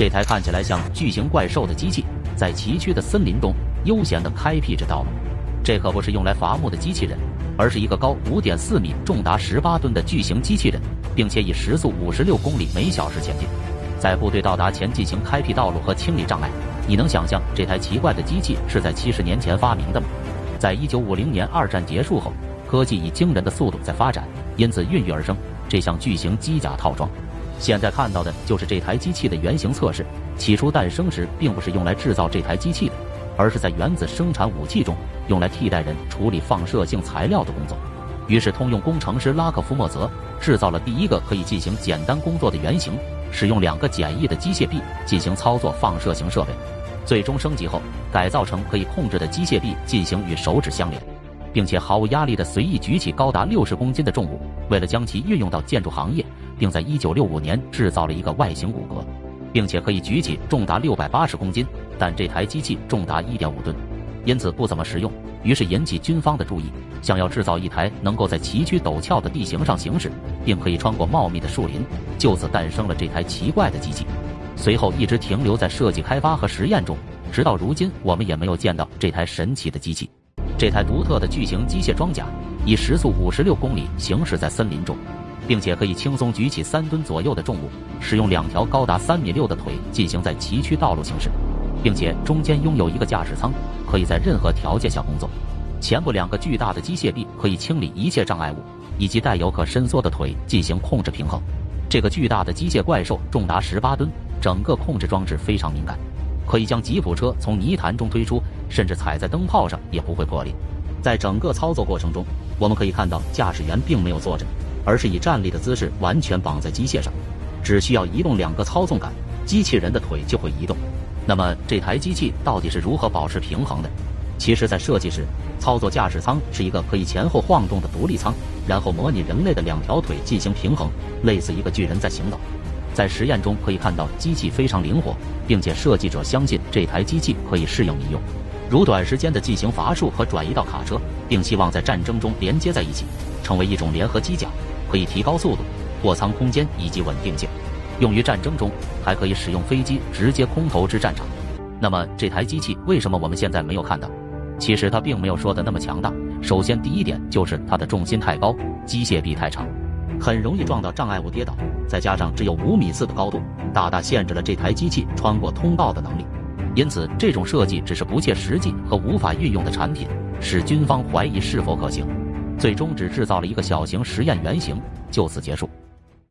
这台看起来像巨型怪兽的机器，在崎岖的森林中悠闲地开辟着道路。这可不是用来伐木的机器人，而是一个高5.4米、重达18吨的巨型机器人，并且以时速56公里每小时前进。在部队到达前进行开辟道路和清理障碍。你能想象这台奇怪的机器是在70年前发明的吗？在1950年二战结束后，科技以惊人的速度在发展，因此孕育而生这项巨型机甲套装。现在看到的就是这台机器的原型测试。起初诞生时并不是用来制造这台机器的，而是在原子生产武器中用来替代人处理放射性材料的工作。于是通用工程师拉克福莫泽制造了第一个可以进行简单工作的原型，使用2个简易的机械臂进行操作放射型设备。最终升级后改造成可以控制的机械臂进行与手指相连，并且毫无压力地随意举起高达60公斤的重物。为了将其运用到建筑行业，并在1965年制造了一个外形骨骼，并且可以举起重达680公斤，但这台机器重达1.5吨，因此不怎么实用。于是引起军方的注意，想要制造一台能够在崎岖陡峭的地形上行驶，并可以穿过茂密的树林，就此诞生了这台奇怪的机器。随后一直停留在设计开发和实验中，直到如今我们也没有见到这台神奇的机器。这台独特的巨型机械装甲以时速56公里行驶在森林中，并且可以轻松举起3吨左右的重物，使用2条高达3.6米的腿进行在崎岖道路行驶，并且中间拥有一个驾驶舱，可以在任何条件下工作。前部2个巨大的机械臂可以清理一切障碍物，以及带有可伸缩的腿进行控制平衡。这个巨大的机械怪兽重达18吨，整个控制装置非常敏感，可以将吉普车从泥潭中推出，甚至踩在灯泡上也不会破裂。在整个操作过程中，我们可以看到驾驶员并没有坐着，而是以站立的姿势完全绑在机械上，只需要移动2个操纵杆，机器人的腿就会移动。那么这台机器到底是如何保持平衡的？其实在设计时，操作驾驶舱是一个可以前后晃动的独立舱，然后模拟人类的2条腿进行平衡，类似一个巨人在行走。在实验中可以看到机器非常灵活，并且设计者相信这台机器可以适应民用，如短时间的进行伐树和转移到卡车，并希望在战争中连接在一起，成为一种联合机甲，可以提高速度、货舱空间以及稳定性。用于战争中，还可以使用飞机直接空投至战场。那么这台机器为什么我们现在没有看到？其实它并没有说的那么强大。首先第一点就是它的重心太高，机械臂太长，很容易撞到障碍物跌倒，再加上只有5.4米的高度，大大限制了这台机器穿过通道的能力。因此这种设计只是不切实际和无法运用的产品，使军方怀疑是否可行，最终只制造了一个小型实验原型，就此结束。